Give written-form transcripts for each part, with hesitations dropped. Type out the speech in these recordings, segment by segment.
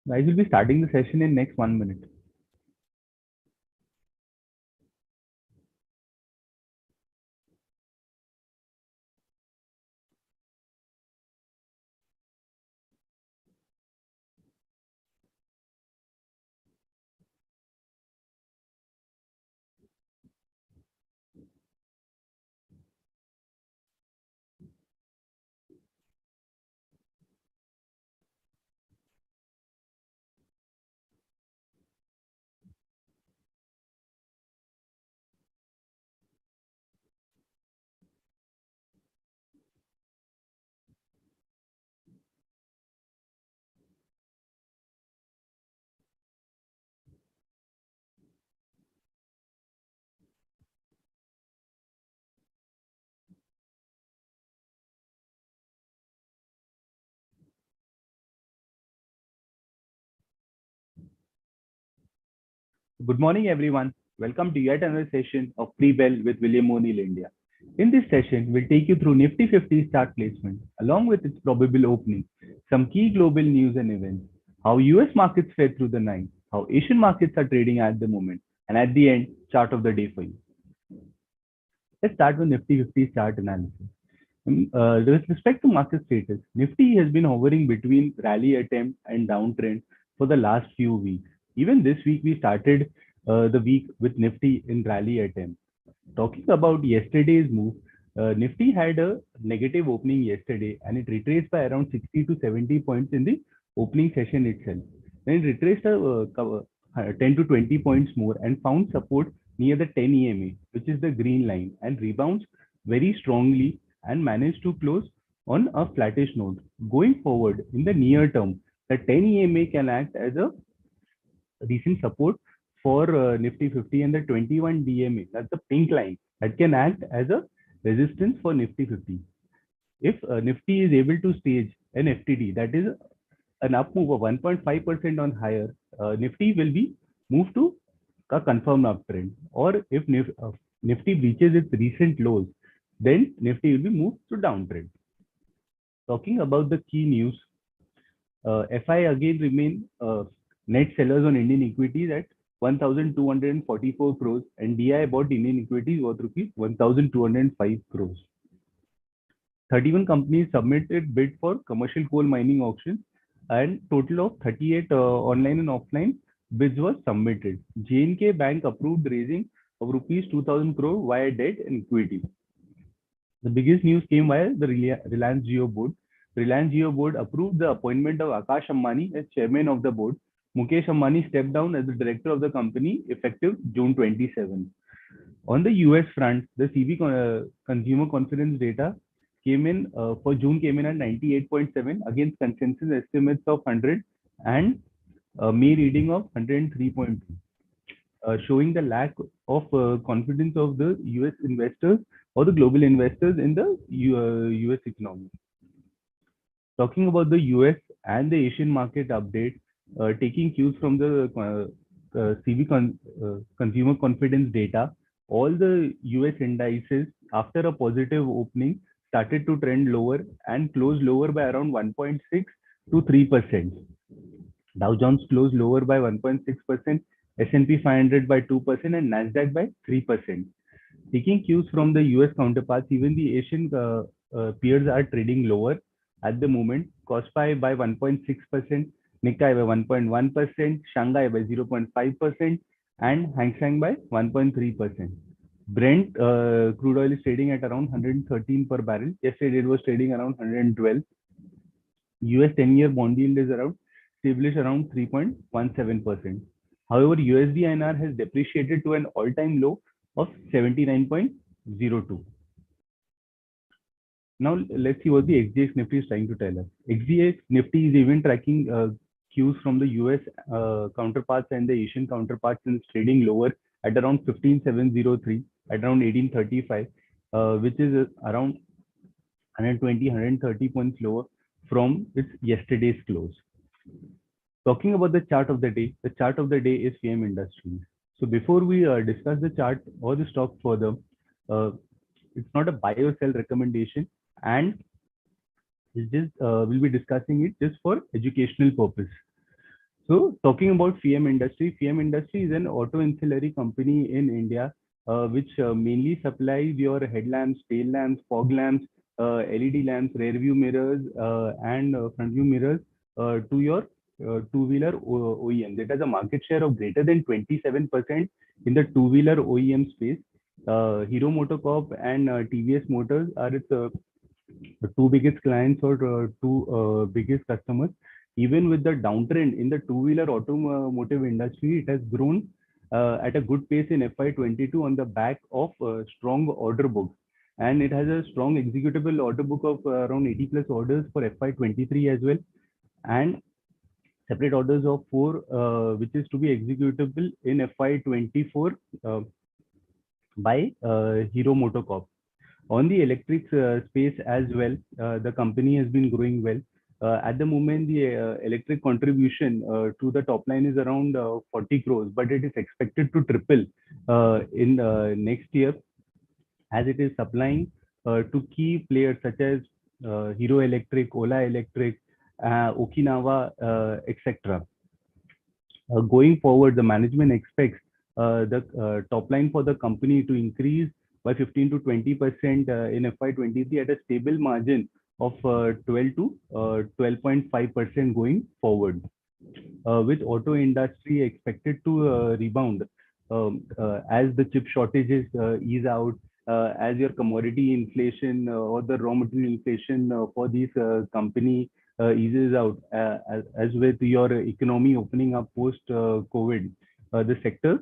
Guys, will be starting the session in next 1 minute. Good morning, everyone. Welcome to yet another session of Pre-Bell with William O'Neill India. In this session, we'll take you through Nifty 50 chart placement, along with its probable opening, some key global news and events, how US markets fared through the night, how Asian markets are trading at the moment, and at the end, chart of the day for you. Let's start with Nifty 50 chart analysis. With respect to market status, Nifty has been hovering between rally attempt and downtrend for the last few weeks. Even this week, we started the week with Nifty in rally attempt. Talking about yesterday's move, Nifty had a negative opening yesterday and it retraced by around 60 to 70 points in the opening session itself. Then it retraced 10 to 20 points more and found support near the 10 EMA, which is the green line, and rebounds very strongly and managed to close on a flattish note. Going forward in the near term, the 10 EMA can act as a recent support for Nifty 50, and the 21 DMA, that's the pink line, that can act as a resistance for Nifty 50. If Nifty is able to stage an FTD, that is an up move of 1.5% on higher, Nifty will be moved to a confirmed uptrend. Or if Nifty breaches its recent lows, then Nifty will be moved to downtrend. Talking about the key news, FI again remain net sellers on Indian equities at 1,244 crores, and DI bought Indian equities worth rupees 1,205 crores. 31 companies submitted bid for commercial coal mining auction, and total of 38 online and offline bids were submitted. J&K Bank approved raising of rupees 2,000 crore via debt and equity. The biggest news came via the Reliance Jio board. Reliance Jio board approved the appointment of Akash Ambani as chairman of the board. Mukesh Ambani stepped down as the director of the company effective June 27. On the US front, the CV consumer confidence data came in for June came in at 98.7 against consensus estimates of 100 and May reading of 103.2, showing the lack of confidence of the US investors or the global investors in the US economy. Talking about the US and the Asian market update, taking cues from the consumer confidence data, all the US indices after a positive opening started to trend lower and closed lower by around 1.6 to 3%. Dow Jones closed lower by 1.6%, S&P 500 by 2%, and Nasdaq by 3%. Taking cues from the US counterparts, even the Asian peers are trading lower at the moment. Kospi by 1.6%, Nikkei by 1.1%, Shanghai by 0.5%, and Hang Seng by 1.3%. Brent crude oil is trading at around 113 per barrel. Yesterday it was trading around 112. US 10-year bond yield is around established around 3.17%. However, USD INR has depreciated to an all-time low of 79.02. Now let's see what the SGX Nifty is trying to tell us. SGX Nifty is even tracking cues from the US counterparts and the Asian counterparts, and it's trading lower at around 15,703, at around 1835, which is around 120, 130 points lower from its yesterday's close. Talking about the chart of the day is Fiem Industries. So before we discuss the chart or the stock further, it's not a buy or sell recommendation, and we'll be discussing it just for educational purpose. So talking about Fiem Industry is an auto ancillary company in India, which mainly supplies your headlamps, tail lamps, fog lamps, LED lamps, rear view mirrors, and front view mirrors to your two-wheeler OEMs. It has a market share of greater than 27% in the two-wheeler OEM space. Hero MotoCorp and TVS Motors are its the two biggest clients or two biggest customers. Even with the downtrend in the two-wheeler automotive industry, it has grown at a good pace in FY22 on the back of strong order books. And it has a strong executable order book of around 80 plus orders for FY23 as well. And separate orders of four, which is to be executable in FY24 by Hero MotoCorp. On the electric space as well, the company has been growing well. At the moment, the electric contribution to the top line is around 40 crores, but it is expected to triple in next year as it is supplying to key players such as Hero Electric, Ola Electric, Okinawa, etc. Going forward, the management expects the top line for the company to increase by 15 to 20% in FY23 at a stable margin of 12 to 12.5% going forward. With auto industry expected to rebound as the chip shortages ease out, as your commodity inflation or the raw material inflation for these company eases out, as with your economy opening up post COVID, the sector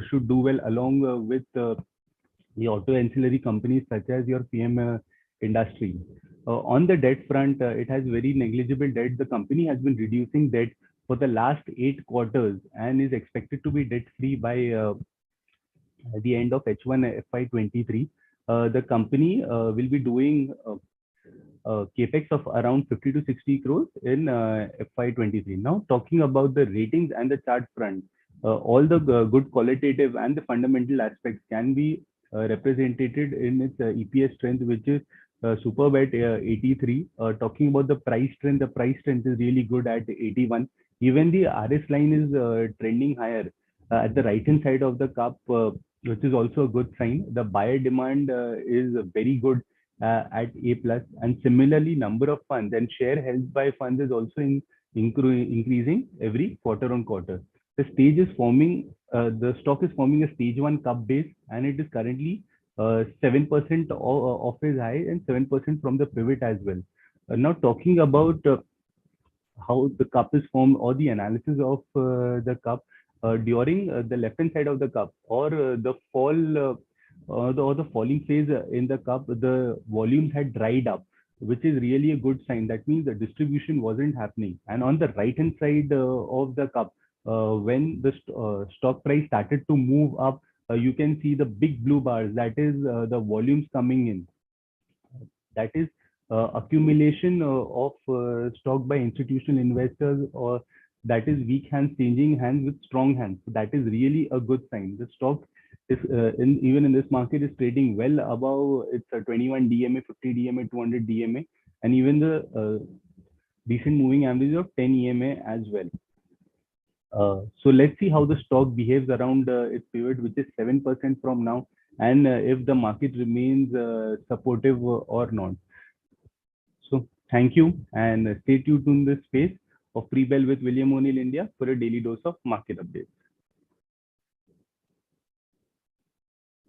should do well along with the auto ancillary companies such as your PM industry. On the debt front, it has very negligible debt. The company has been reducing debt for the last 8 quarters and is expected to be debt free by at the end of H1 FY23. The company will be doing capex of around 50 to 60 crores in FY23. Now, talking about the ratings and the chart front, all the good qualitative and the fundamental aspects can be represented in its EPS strength, which is superb at 83. Talking about the price strength is really good at 81. Even the RS line is trending higher at the right hand side of the cup, which is also a good sign. The buyer demand is very good at A plus, and similarly, number of funds and share held by funds is also increasing every quarter on quarter. The stage is forming, the stock is forming a stage one cup base, and it is currently 7% of its high and 7% from the pivot as well. Now talking about how the cup is formed or the analysis of the cup during the left hand side of the cup or the fall or the falling phase in the cup, the volumes had dried up, which is really a good sign. That means the distribution wasn't happening. And on the right hand side of the cup, when the stock price started to move up, you can see the big blue bars. That is the volumes coming in. That is accumulation of stock by institutional investors, or that is weak hands changing hands with strong hands. So that is really a good sign. The stock is even in this market is trading well above its 21 DMA, 50 DMA, 200 DMA, and even the decent moving average of 10 EMA as well. So let's see how the stock behaves around its pivot, which is 7% from now, and if the market remains supportive or not. So thank you, and stay tuned in this space of Pre-Bell with William O'Neill India for a daily dose of market updates.